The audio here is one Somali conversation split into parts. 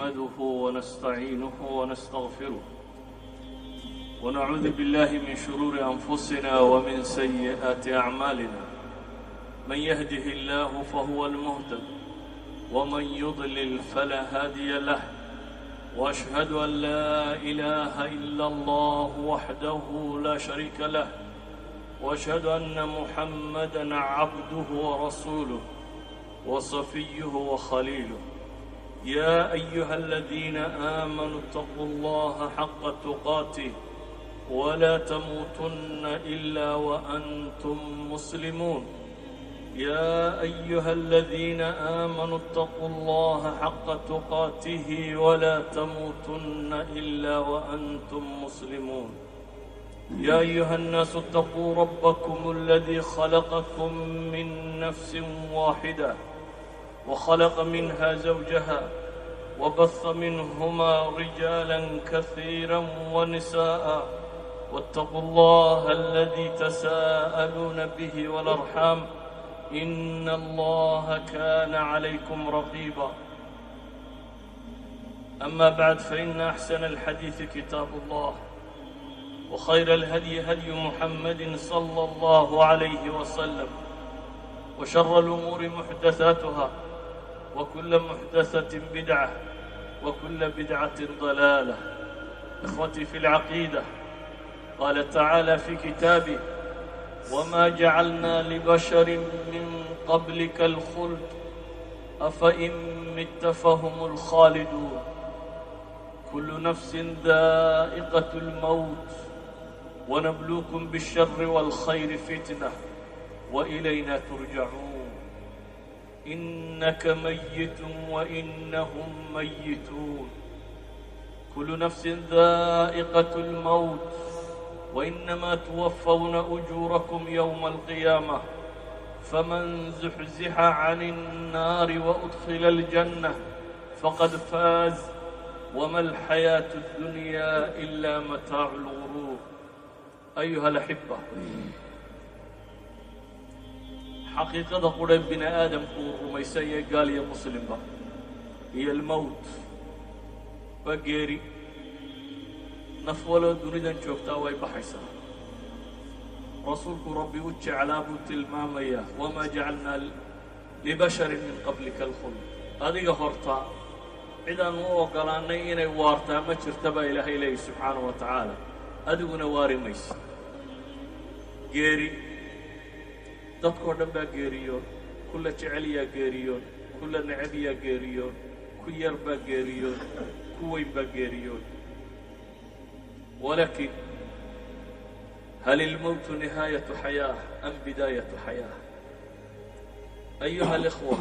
نحمده ونستعينه ونستغفره ونعوذ بالله من شرور أنفسنا ومن سيئات أعمالنا من يهده الله فهو المهتد ومن يضلل فلا هادي له وأشهد أن لا إله إلا الله وحده لا شريك له وأشهد أن محمدًا عبده ورسوله وصفيه وخليله يا أيها الذين آمنوا اتقوا الله حق تقاته ولا تموتن إلا وأنتم مسلمون يا أيها الذين آمنوا اتقوا الله حق تقاته ولا تموتن إلا وأنتم مسلمون يا أيها الناس اتقوا ربكم الذي خلقكم من نفس واحدة وخلق منها زوجها وبث منهما رجالا كثيرا ونساء واتقوا الله الذي تساءلون به والأرحام إن الله كان عليكم رقيبا أما بعد فإن أحسن الحديث كتاب الله وخير الهدي هدي محمد صلى الله عليه وسلم وشر الأمور محدثاتها وكل محدثة بدعة وكل بدعة ضلالة إخوتي في العقيدة قال تعالى في كتابه وما جعلنا لبشر من قبلك الخلد أفإن مت فهم الخالدون كل نفس ذائقة الموت ونبلوكم بالشر والخير فتنة وإلينا ترجعون إنك ميت وإنهم ميتون كل نفس ذائقة الموت وإنما توفون أجوركم يوم القيامة فمن زحزح عن النار وأدخل الجنة فقد فاز وما الحياة الدنيا إلا متاع الغرور أيها الأحبة حقيقة قريب بن آدم رميسية قال يا مسلم هي الموت فقيري نفولو دنيدا جوكتا واي بحيسا رسولك ربي وجه على بوت المامية وما جعلنا لبشر من قبلك الخلد هذه هرتا إذا نو قالاني إني وارتا ما ترتبى إلهي إليه سبحانه وتعالى أدونا واري ميس جيري dadkoo dhan baa geeriyoon kulla jecel yaa geeriyoon kulla necab yaa geeriyoon ku yar baa geeriyoon ku weyn baa geeriyoon walakin hal ilmowtu nihaayatu xayaah am bidaayatu xayaah ayuha alikhwa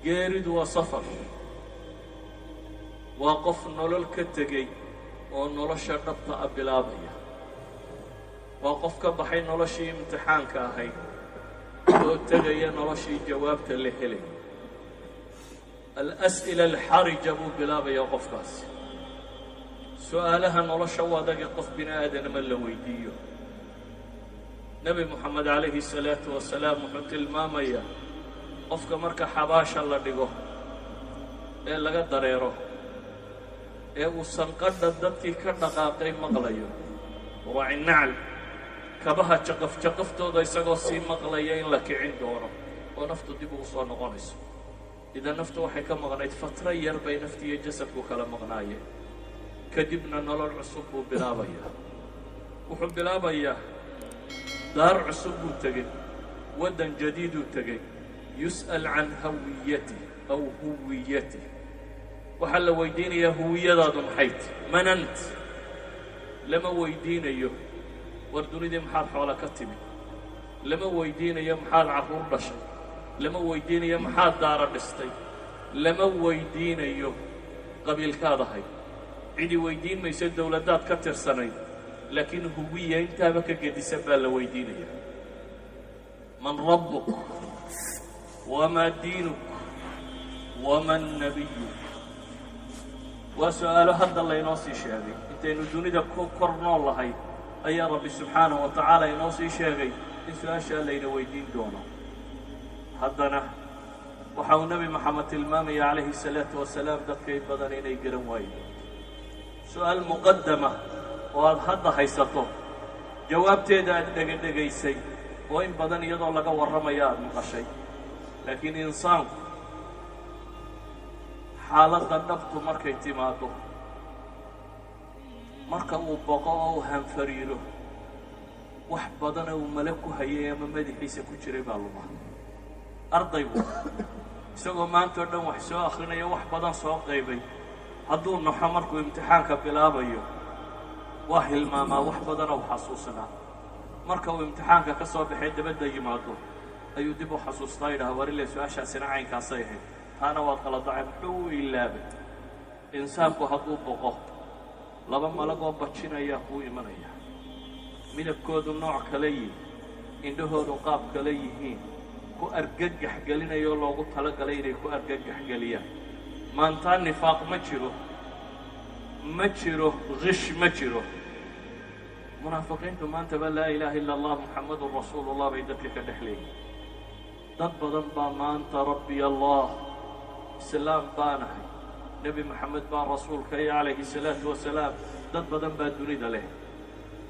geeridu waa safar waa qof nolol ka tegey oo nolosha dhabta a bilaabaya waa qof ka baxay noloshii imtixaanka ahayd oo tegaya noloshii jawaabta la helay al-as'ila al-harija buu bilaabaya qofkaasi su'aalaha nolosha wadaga qof bini aadanama la weydiiyo nabi moxamed calayhi salaatu wasalaam wuxuu tilmaamayaa qofka marka xabaasha la dhigo ee laga dareero ee uu sanqadha dadkii ka dhaqaaqay maqlayo raaci nacl kabaha jaqaftooda isagoo sii maqlaya in la kicin doono oo naftu dib ugu soo noqonayso idan naftu waxay ka maqnayd fatra yar bay nafti iyo jasadku kala maqnaayeen kadibna nolol cusub buu bilaabayaa wuxuu bilaabayaa daar cusub buu tegey waddan jadiiduu tegey yus'al can hawiyatih aw huwiyatih waxaa la weydiinayaa huwiyadaadu maxay tahay man ant lama weydiinayo war dunidii maxaad xoola ka timid lama weydiinayo maxaad carruur dhashay lama weydiinayo maxaad daara dhistay lama weydiinayo qabiilkaad ahayd cidi weydiin mayso dowladdaad ka tirsanayd laakiin huwiya intaaba ka gedisan baa la weydiinaya man rabbuk wamaa diinuk waman nabiyuk waa su'aalo hadda laynoo sii sheegay intaynu dunida kor nool lahayd ayaa rabbi subxaanahu wa tacaala inoo sii sheegay in su-aashaa layna weydiin doono haddana waxa uu nebi maxamed tilmaamaya calayhi salaatu wasalaam dadkay badan inay garan waayeen su-aal muqaddama oo aad hadda haysato jawaabteeda aad dhegedhegaysay oo in badan iyadoo laga warramaya aad maqashay laakiin insaanku xaaladda dhabtu markay timaado marka uu boqo oo uu hanfariiro wax badana uu mala ku hayay ama madaxiisa ku jiray baa luma ardaygu isagoo maanta oo dhan wax soo akhrinayo wax badan soo qaybay hadduu naxo markuu imtixaanka bilaabayo waa hilmaamaa wax badana u xasuusanaa marka uu imtixaanka ka soo baxay dabadda yimaado ayuu dib u xasuustaa yidhaha warile su-aashaasina caynkaasay ahayd taana waad qaladacay muxuu u ilaabay insaanku hadduu boqo laba malagoo bajinayaa kuu imanaya midabkoodu nooc kale yihin indhahoodu qaab kale yihiin ku argagax gelinayoo loogu talagalay inay ku argagax geliyaan maantaa nifaaq ma jiro gish ma jiro munaafiqiintu maantaba laa ilaaha illa allah muxammadun rasuulullah bay dadka ka dhex leeyihin dad badan baa maanta rabbi allah islaam baanahay nebi maxamed baa rasuulka iyo calayhi salaatu wasalaam dad badan baa dunida leh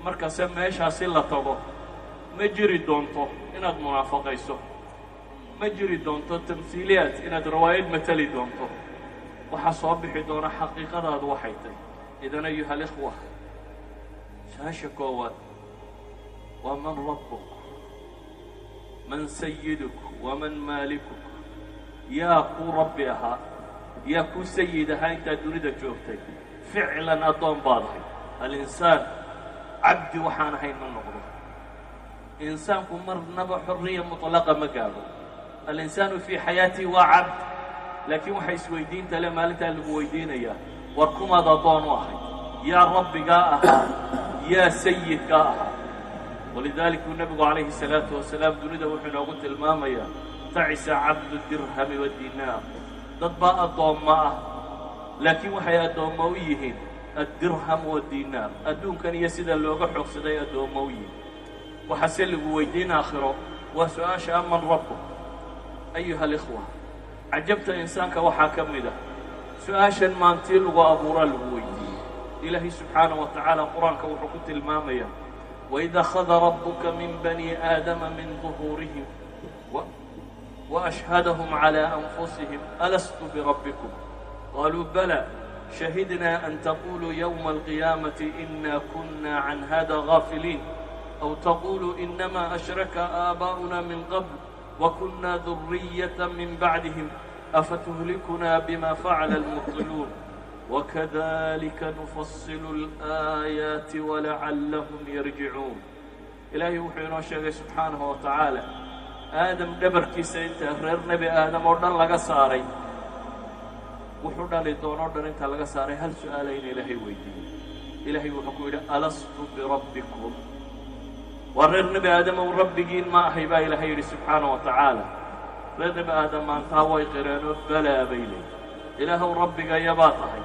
markase meeshaasi la tago ma jiri doonto inaad munaafaqayso ma jiri doonto tamhiiliyaad inaad rawaayad matali doonto waxaa soo bixi doona xaqiiqadaadu waxay tahy idan ayuha alikhwa su-aasha koowaad waa man rabbuk man sayiduk waman maalikuk yaa kuu rabbi ahaa yaa kuu sayid ahaa intaad dunida joogtay ficlan addoon baad ahay alinsaan cabdi waxaan ahayn ma noqdo insaanku marnaba xorriya mutlaqa ma gaadho alinsaanu fii xayaatii waa cabd laakiin waxay isweydiinta le maalintaa lagu weydiinayaa war kumaad addoon u ahay yaa rabbigaa ahaa yaa sayidkaa ahaa walidaalika uu nebigu calayhi salaatu wasalaam dunida wuxuu inoogu tilmaamayaa tacisa cabdu dirhami wadinaar dad baa addoomma ah laakiin waxay addoommo u yihiin addirham wadinaar adduunkan iyo sida looga xoogsaday addoommo u yihiin waxaase lagu weydiin aakhiro waa su-aasha aman rabbu ayuha alikhwa cajabta insaanka waxaa ka mid ah su-aashan maantii lagu abuuraa lagu weydiiyey ilaahay subxaanaه wa tacaala qur-aanka wuxuu ku tilmaamaya waid akhada rabuka min bani aadama min ظuhuurihim وأشهدهم على أنفسهم ألست بربكم قالوا بلى شهدنا أن تقولوا يوم القيامة إنا كنا عن هذا غافلين أو تقولوا إنما أشرك آباؤنا من قبل وكنا ذرية من بعدهم أفتهلكنا بما فعل المبطلون وكذلك نفصل الآيات ولعلهم يرجعون إلهي وحينا شيخ سبحانه وتعالى aadam dhabarkiisa inta reer nebi aadam oo dhan laga saaray wuxuu dhali doonoo dhan inta laga saaray hal su-aala in ilaahay weydiiyey ilaahay wuxuu ku yidhi alastu birabbikum waa reer nebi aadam ou rabbigiin ma ahay baa ilaahay yidhi subxaanaه wa tacaala reer nebi aadam maantaa way qireenoo balaa bay leeyihin ilaahow rabbigayabaa tahay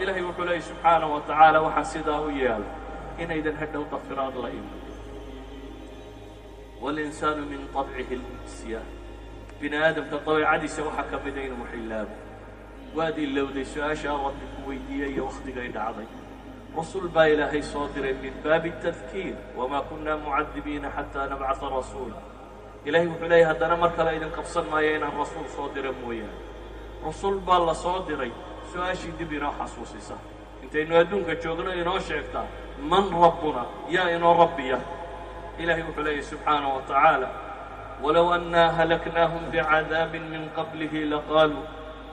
ilaahay wuxuu leeyay subxaanaه wa tacaala waxaa sidaa u yeelay inaydan hadhow dafiraad la iman والإنسان من طبعه النسيان بني آدم كطبيعadiisa waxaa ka mida inuu xilaabo waadii lowday su-aasha rabbi ku weydiiyey iyo wakhtigay dhacday rasuul baa ilaahay soo diray min baabi التadkiir وmaa kunaa mucadibiina xataa nabcaثa rasuula ilahay wuxuu leeyahy haddana mar kale idin qabsan maayo inaan rasuul soo dira mooyaane rasuul baa la soo diray su-aashii dib inoo xasuusisa intaynu adduunka joogno inoo sheegtaa man rabbuna yaa inoo rabbiya إلهي وحليه سبحانه وتعالى ولو أنا هلكناهم بعذاب من قبله لقالوا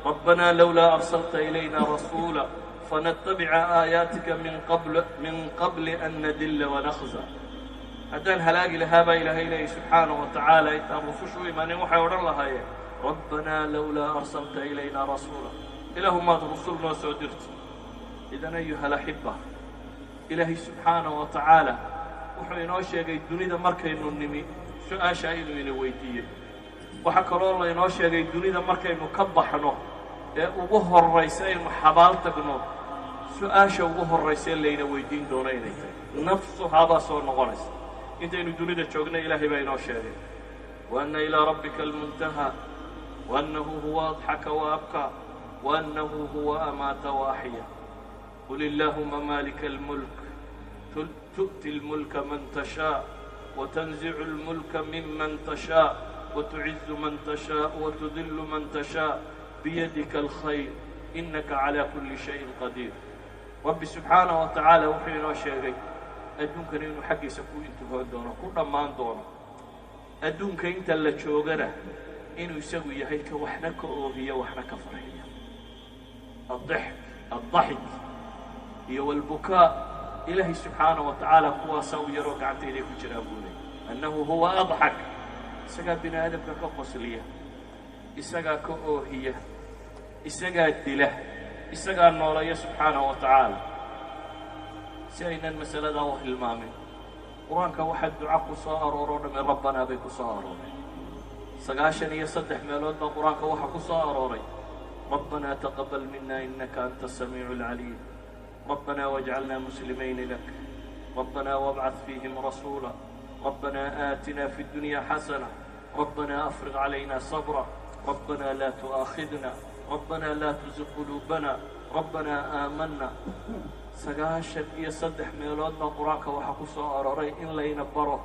ربنا لولا أرسلت إلينا رسولا فنتبع آياتك من قبل أن ندل ونخزى haddaan halaagi lahaabaa ilaahay leeyay subxaanaه wa tacaala intaan rusushu imanin waxay odhan lahaayeen rabbanaa lowlaa arsalta ilaynaa rasuula ilaahu maad rusul noo soo dirto idan ayuha alaxiba ilaahay subxaanaه wa tacaala wuxuu inoo sheegay dunida markaynu nimi su-aashaa inuu ina weydiiyey waxaa kaloo laynoo sheegay dunida markaynu ka baxno ee ugu horraysa aynu xabaal tagno su-aasha ugu horraysa layna weydiin doono inay tahay nafsuhaabaa soo noqonaysa intaynu dunida joogna ilaahay baa inoo sheegay waana ilaa rabbika almuntahaa وأنه هو أضحك وأبكى وأنه هو أمات وأحيا. قل اللهم مالك الملك تؤتي الملك من تشاء وتنزع الملك ممن تشاء وتعز من تشاء وتذل من تشاء بيدك الخير إنك على كل شيء قدير. رب سبحانه وتعالى وحين وشيغي أدونك إنه حقي سكو انتهى دونا كل ما دونا أدونك إنت اللي تشوغره إنه يسوي هيك وحنك أوهية وحنك فرحية. الضحك هي والبكاء إلهي سبحانه وتعالى هو سوي روك عن تيريك جرابوني أنه هو أضحك إساقا بنا آدم كقصلية إساقا كأوهية إساقا الدله إساقا النورية سبحانه وتعالى. سينا المسألة ده وحي المامي قرآنك واحد دعاك صار ورون من ربنا بيك صار سقاشن يصدح ميلود قرآنك واحد صار وري ربنا تقبل منا إنك أنت السميع العليم ربنا واجعلنا مسلمين لك ربنا وابعث فيهم رسولا ربنا آتنا في الدنيا حسنة ربنا أفرغ علينا صبرا ربنا لا تؤاخذنا ربنا لا تزغ قلوبنا ربنا آمنا. سقاشن يصدح ميلودنا قرآنك وحكو صارري إن لينا بره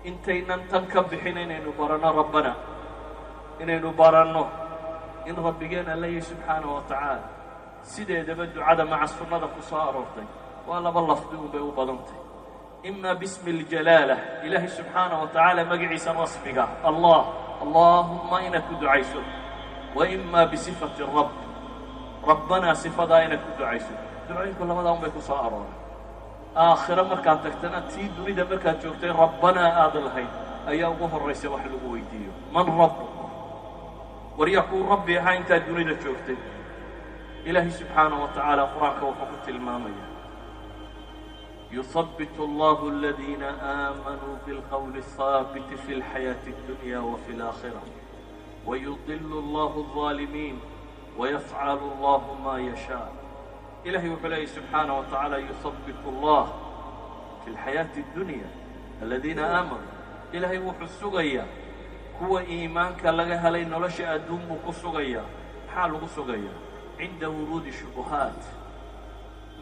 إنتينا تنكب حينين نبرنا ربنا إن نبرنه إن ربنا الله سبحانه وتعالى سيدي دبدو عدم مع السنة كصاررتي ولا بالله فدو بيو بلنتي إما باسم الجلالة إلهي سبحانه وتعالى مقعي سنصبك الله اللهم إنك دعيسو وإما بصفة الرب ربنا صفة إنك دعيسو دعين كل ما دام بيكو صارون آخر مركان تكتنا تي دريد مركان جوكتين ربنا آدل هاي أيها وهو الرئيس وحلو ويديو من ربك وريقول ربي هاي انت دريد جوكتين إلهي سبحانه وتعالى قرآنك وفقت المامية يثبت الله الذين آمنوا بالقول الثابت في الحياة الدنيا وفي الآخرة ويضل الله الظالمين ويفعل الله ما يشاء. إلهي وحليه سبحانه وتعالى يثبت الله في الحياة الدنيا الذين آمنوا إلهي وحسوغيا هو إيمانك لغا هلين ولشي أدوم كسوغيا حال كسوغيا عند ورود الشبهات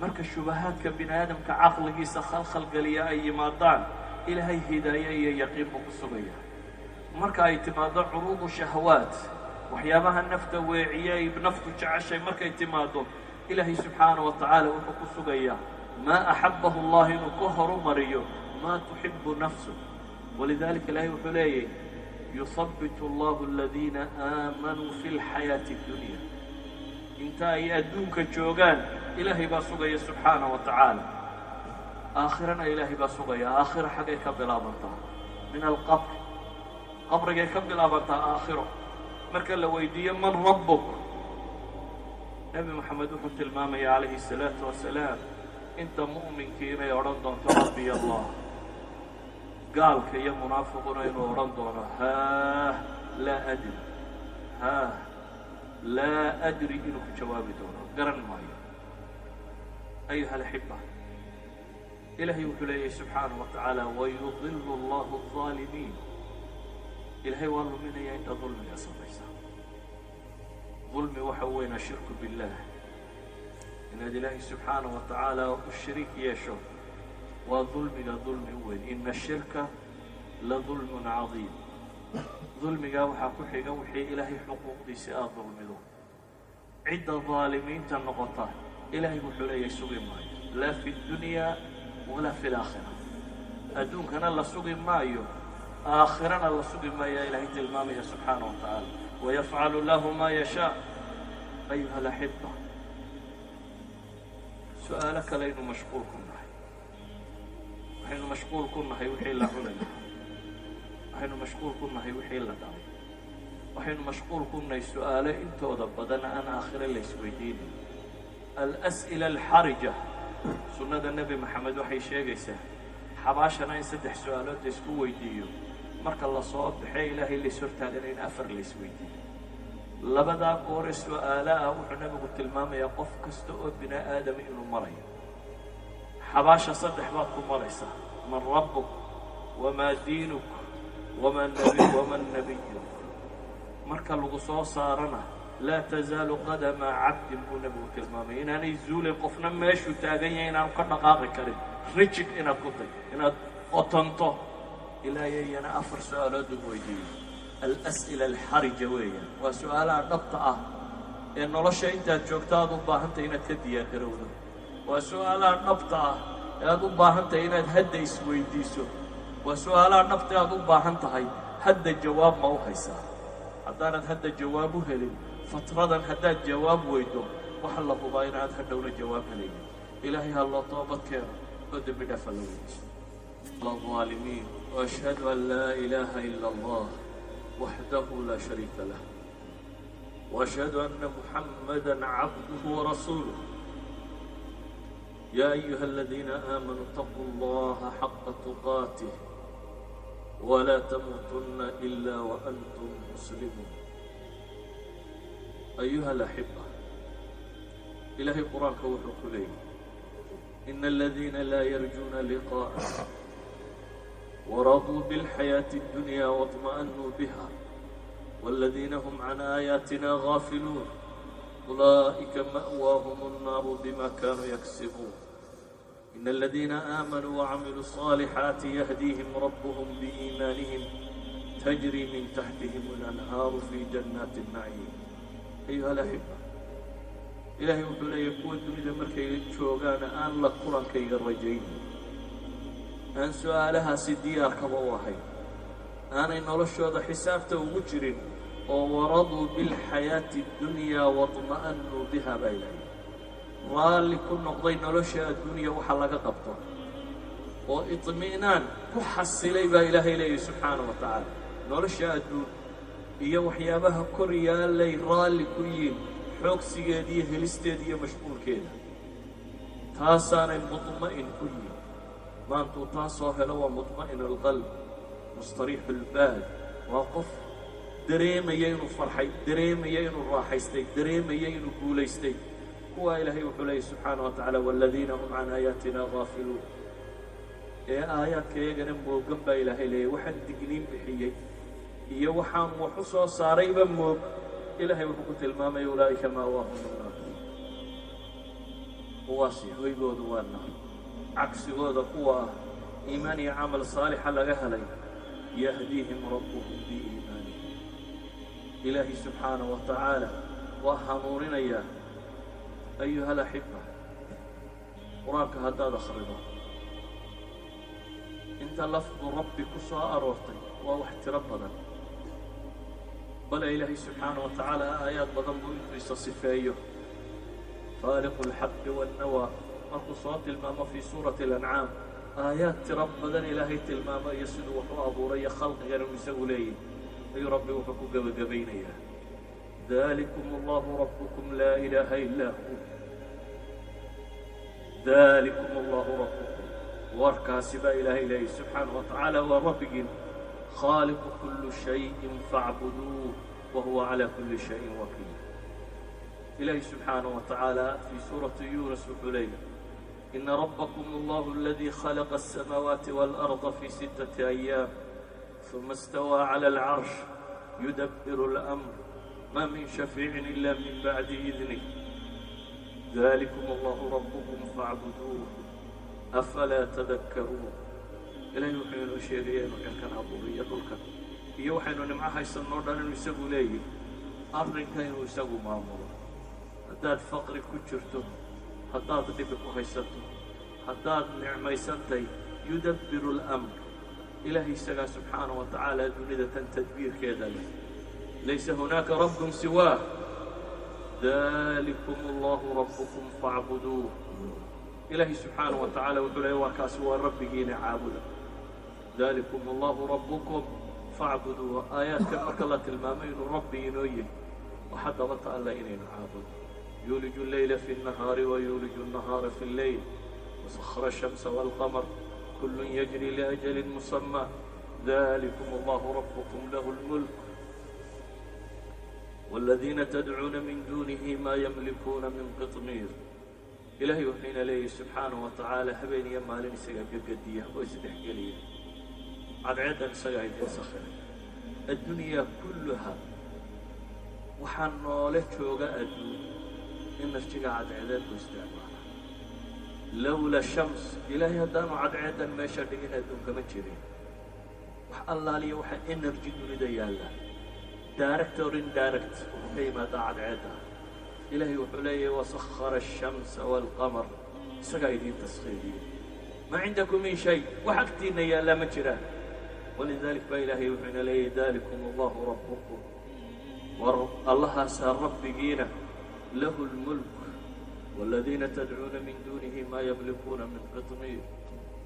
مرك الشبهات كبني آدم كعقل جيس خلق لي أي مادان إلهي هداية يقين كسوغيا مرك اعتماد عروض الشهوات وحيامها النفط وعياي بنفط جعشي مرك اعتماده إلهي سبحانه وتعالى وحكسوغيا ما أحبه الله نكهر مريو ما تحب نفسه. ولذلك إلهي وحليه يثبت الله الذين آمنوا في الحياة الدنيا انت يأدونك جوغان إلهي باسوغيا سبحانه وتعالى آخرنا إلهي باسوغيا آخر حقيقة بلا بنتا من القبر قبرك بلا بنتا آخره مركا لويديا من ربك نبي محمد وحد المامي عليه الصلاة والسلام انت مؤمن كينا يورندون ربي الله قال كي منافقون يورندون ها لا أدري لا أدري إنك جوابي دونا قرن معي. أيها الأحبة إلهي وحليه سبحانه وتعالى ويضل الله الظالمين إلهي والله من يأنت ظلم يا صبيسا ظلم وحوينا شرك بالله إن الله سبحانه وتعالى الشريك يشو وظلم لظلم وين إن الشرك لظلم عظيم ظلم وحي إلهي حقوق دي سئات ظلم ذو عدة ظالمين تنقطة إلهي وحليه سوغي ماي لا في الدنيا ولا في الآخرة أدون كان الله سوغي مايو آخرنا الله سوغي ماي يا إلهي تلمامي سبحانه وتعالى ويفعل له ما يشاء. أيها الأحبة سؤالك لين مشغول كنا وحين مشغول كنا هيوحي الله علينا وحين مشغول كنا هيوحي الله داري وحين مشغول كنا السؤال انت وضبطنا أنا آخر اللي سويديني الأسئلة الحرجة سنة النبي محمد وحي شيقيسة حباشنا يسدح سؤالات يسكو ويديو مرك الله صوت بحي إلهي اللي سرتها لين أفر اللي سويدي لبدا قور السؤالاء وحنا قلت الماما يقف كستؤ بناء آدم إنه مريم حباشا صدح باكم مريسا من ربك وما دينك ومن نبيك marka lagu soo saarana laa tazaalu qadama cabdin buu nebigu tilmaamay inaanay zuulin qofna meeshuu taagan yahay inaanu ka dhaqaaqi karin rigid inaad ku tay inaad qotonto ilaa iyana 4 su'aalood uu weydiiyey al-as'ila al-harija weeyaan waa su'aalaha dhabta ah ee nolosha intaad joogto aad u baahantahay inaad ka diyaar garowdo waa su'aalaha dhabta ah ee aad u baahantahay inaad hadda isweydiiso waa su'aalaha dhabta aad u baahan tahay hadda jawaab ma u haysaa haddaanad hadda jawaab u helin fatradan haddaad jawaab weydo waxa la hubaa inaad hadhowna jawaab helaynin ilaahay ha loo toobad keeno oo dembi dhaaf la weydiiso الظالمين وأشهد أن لا إله إلا الله وحده لا شريك له وأشهد أن محمدًا عبده ورسوله يا أيها الذين آمنوا اتقوا الله حق تقاته ولا تموتن إلا وأنتم مسلمون أيها الأحبة إلهي القرآن كوحك لي إن الذين لا يرجون لقاءنا ورضوا بالحياة الدنيا واطمأنوا بها والذين هم عن آياتنا غافلون أولئك مأواهم النار بما كانوا يكسبون إن الذين آمنوا وعملوا الصالحات يهديهم ربهم بإيمانهم تجري من تحتهم الأنهار في جنات النعيم أيها الأحبة إلهي وحوله يكون دنيا مركي شوغانا آن لقران كي الرجين أن سؤالها سديار كبواهي أنا إن الله حسابته وجرين ورضوا بالحياة الدنيا واطمأنوا بها بإلهي رالي كن نقضي نلوشة الدنيا وحلقة قبطة واطمئنان كحصلي بإلهي إليه سبحانه وتعالى نلوشة الدنيا إيا وحيابها كوريا لي رالي كويين حوك سيادية هلستيادية مشغول كيدا تاسان المطمئن كويين ما أنتو تاسو هلو مطمئن القلب مستريح البال واقف dareemayaynu farxay dareemayaynu raaxaystay dareemayaynu guulaystay kuwa ilaahay wuxuu leeyahay subxaanahu wa tacaala waaladiina hum can aayaatina gaafiluun ee aayaadka iyagana moogan baa ilaahay leeyahay waxaan digniin bixiyey iyo waxaan wax u soo saarayba moog ilaahay wuxuu ku tilmaamay ulaa'ika maawaahum annaar kuwaasi hoygoodu waa naar cagsigooda kuwa ah iimaan iyo camal saalixa laga helay yahdiihim rabbuhum biiimaanihim إلهي سبحانه وتعالى وحنورنا يا أيها الأحبة قرآنك هذا خريطة أنت لفظ ربك سواء أروتي ووحت ربنا بل إلهي سبحانه وتعالى آيات بضم إنكريس صفايه خالق الحب والنوى مرقصات الماما في سورة الأنعام آيات ربنا إلهي الماما يسد وحواب ري خلق غير مسؤولين أي ربي وحكو قبقبين يا ذلكم الله ربكم لا إله إلا هو ذلكم الله ربكم واركاسب إله إليه سبحانه وتعالى وربك خالق كل شيء فاعبدوه وهو على كل شيء وكيل إليه سبحانه وتعالى في سورة يونس وحليل إن ربكم الله الذي خلق السماوات والأرض في 6 أيام ثم استوى على العرش يدبر الأمر ما من شفيع إلا من بعد إذنه ذلكم الله ربكم فاعبدوه أفلا تذكرون إلهي وحين الشيريين وحين كان عبورية الكل يوحين نمعها يسنور لنا يسقوا ليه أرن كانوا يسقوا معمولا هداد فقر كجرته هداد دبك وحيسته هداد نعمي سنتي يدبر الأمر إلهي سقى سبحانه وتعالى دنيا تدبير كذا ليس هناك رب سواه ذلكم الله ربكم فاعبدوه إلهي سبحانه وتعالى وحليه وكاسوا ربكين عابدا ذلكم الله ربكم فاعبدوه آيات كما كلت المامين ربي نويه وحتى غطى الله إليه عابد يولج الليل في النهار ويولج النهار في الليل وسخر الشمس والقمر كل يجري لأجل مسمى ذلكم الله ربكم له الملك والذين تدعون من دونه ما يملكون من قطمير إلهي وحين ليه سبحانه وتعالى هبين يمالين سيقى قدية ويسدح قليل عن عدن سيقى يسخر الدنيا كلها waxaan noole jooga adduun enerjiga cadceedeed ku isticmaala lawla shams ilaahay haddaanu cadceedan meesha dhigin adduunka ma jirin wax allaaliya waxa enerji dunida yaalla direct or indirect ka yimaada cadceedda ilaahay wuxuu leeyahay wasakhara ashamsa waalqamar isagaa idiin taskhiiriyey ma cindakum min shay wax agtiinna yaallaa ma jiraan walidalik baa ilaahay wuxuuna leeyahay dalikum allahu rabbukum war allahaasaa rabbigiina lahu lmulk والذين تدعون من دونه ما يملكون من قطمير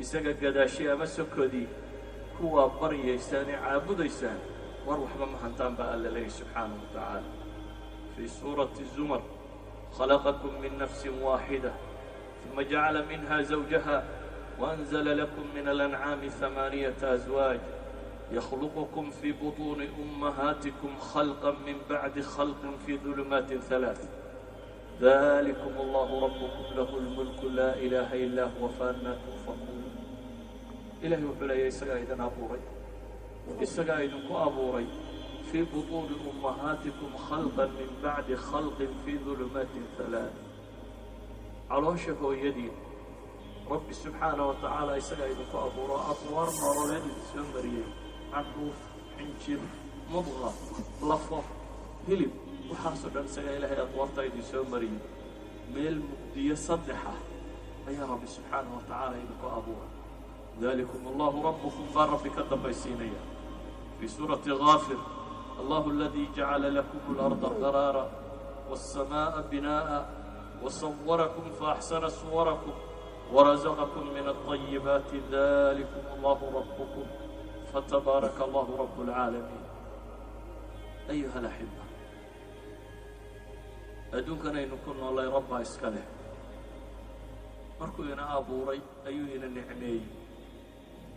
isaga gadaashii ama sokodii kuwaa baryaysaan ee caabudaysaan war waxba ma hantaan baa alla leeyahy subxaanahu wa tacaala fii suurati zumar khalaqakum min nafsin waaxida ثuma jacala minha zawjaha وأنزل لكم من الأنعام 8 أزواج يخلقكم في بطون أمهاتكم خلقا من بعد خلق في ظلمات 3 ذلكم الله ربكم له الملك لا إله إلا هو فأنا تؤفكون إلهي وحلي إسقايدنا أبوري إسقايدكم أبوري في بطون أمهاتكم خلقا من بعد خلق في ظلمات 3 علوشه يدين ربي سبحانه وتعالى إسقايدكم أبوري أطوار مرولين سمري عقوف حنجر مضغة لفظ هلب waxaasoo dhan isagaa ilaahay adwaarta idin soo mariyey meel mugdiyo saddexa ayaa rabbi subxaanahu wa tacaala idinku abuuray dalikum allahu rabbukum baa rabbi ka dambaysiinaya fii suurati gaafir allahu aladii jacala lakum alarda qaraara waالsamaaءa binaa'a wasawarakum faaxsana suwarakum warazaqakum min alطayibaati dalikum allahu rabbukum fatabaaraka allahu rabu اlcaalamiin ayuha alaxiba adduunkan aynu ku noolay rabbaa iska leh markuu ina abuuray ayuu ina nicmeeyey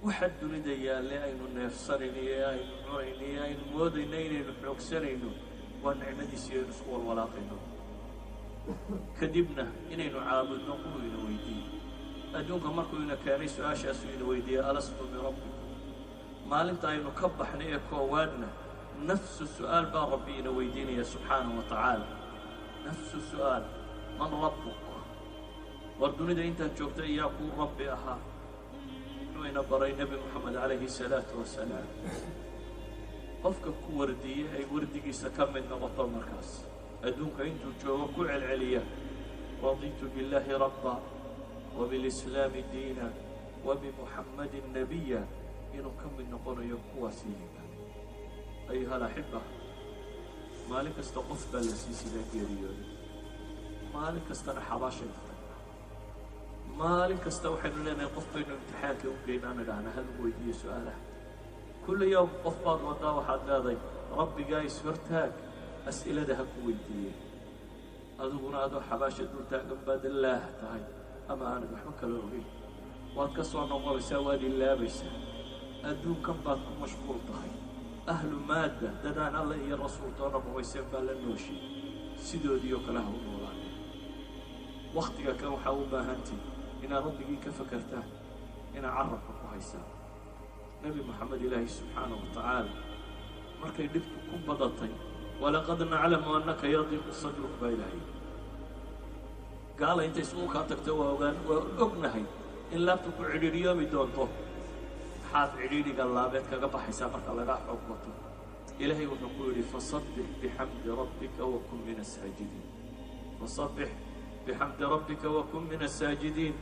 waxa dunida yaalle aynu neefsanayno ee aynu cunayno ee aynu moodayno inaynu xoogsanayno waa nicmadiisi aynu isku walwalaaqayno kadibna inaynu caabudno kuwuu ina weydiiyey adduunka markuu ina keenay su-aashaasuu ina weydiiyey alastu birabbikum maalinta aynu ka baxnay ee koowaadna nafsu su-aal baa rabbi ina weydiinaya subxaanahu wa tacaala نفس السؤال من ربك والدنيا انت جوجت اياكو ربي اها وين بري نبي محمد عليه الصلاه والسلام قفك كورديه اي ورديسا كمل نقطه مركز ادونك انت جوجو كعلعليه رضيت بالله ربا وبالاسلام دينا وبمحمد نبيا انه كمل نقول يكواسيك ايها الاحبه maalin kasta qof baa la siisidaa geeriyooda maalin kastana xabaashay maalin kasta waxaynu leenahay qof baynu imtixaanka u geynaan idhaahna hal weydiiyo su-aalaha kulla yowm qof baad wadaa waxaad leeday rabbigaa is-hortaag as'ilada ha ku weydiiyey adiguna adoo xabaasha dul taagan baad ilaah tahay ama aanad waxba kala ogeyn waad ka soo noqonaysaa waad ilaabaysaa adduunkan baad ku mashquul tahay ahlu maadda dadaan alla iyo rasuultoona rumayseen baa la nooshi sidoodii oo kale ha u noolaaneen wakhtiga kan waxaa u baahantii inaad rabbigii ka fakartaan inaad carabka ku haysaan nebi moxamed ilaahi subxaanahu wa tacaala markay dhibku ku badatay walaqad naclamu annaka yadiiqu sadruk baa ilaahay gaala intay isugu kaa tagto waa ognahay in laabta ku cidhiidhiyoomi doonto حاف عديدك الله بيت كقبح حسابك الله راح عقبته إلهي ونقول فصبح بحمد ربك وكن من الساجدين فصبح بحمد ربك وكن من الساجدين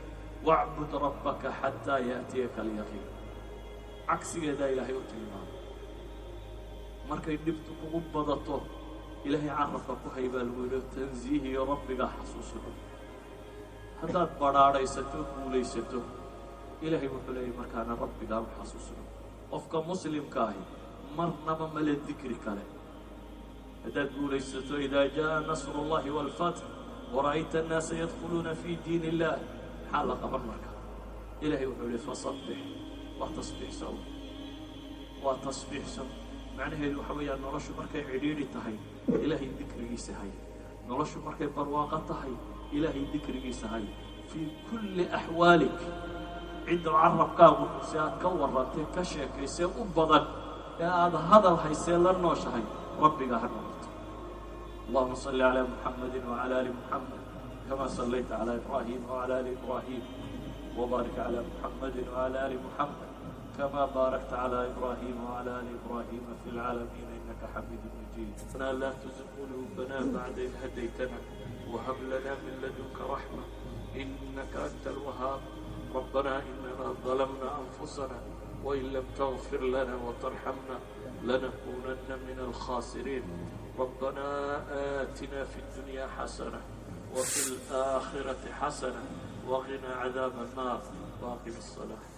واعبد ربك حتى يأتيك اليقين عكس يدا إلهي وتعالى مركي نبتك قبضته إلهي عرفك هيبا الولد تنزيه يا ربك حسوسه هذا برارة يستوك وليستوك إلهي وحلي مركان ربي قام حسوسنا أفك مسلم كاهي مرنا مل الذكر كله هذا تقول إذا جاء نصر الله والفتح ورأيت الناس يدخلون في دين الله حلق مرك إلهي وحلي فصبح وتصبح سوا وتصبح سوا معناه الوحوية نرش مركي عديد تهي إلهي الذكر يسهي نرش مركي برواقة تهي إلهي الذكر يسهي في كل أحوالك عند عرب كاغو سياد كورتي كشيكيسي u badan ee aad hadal haysay la nooshahay rabbiga ha noqoto اللهم صل على محمد وعلى آل محمد كما صليت على إبراهيم وعلى آل إبراهيم وبارك على محمد وعلى آل محمد كما باركت على إبراهيم وعلى آل إبراهيم في العالمين إنك حميد مجيد. ربنا لا تزغ قلوبنا بعد إذ هديتنا وهب لنا من لدنك رحمة إنك أنت الوهاب. ربنا إننا ظلمنا أنفسنا وإن لم تغفر لنا وترحمنا لنكونن من الخاسرين. ربنا آتنا في الدنيا حسنة وفي الآخرة حسنة وقنا عذاب النار. واقم الصلاة.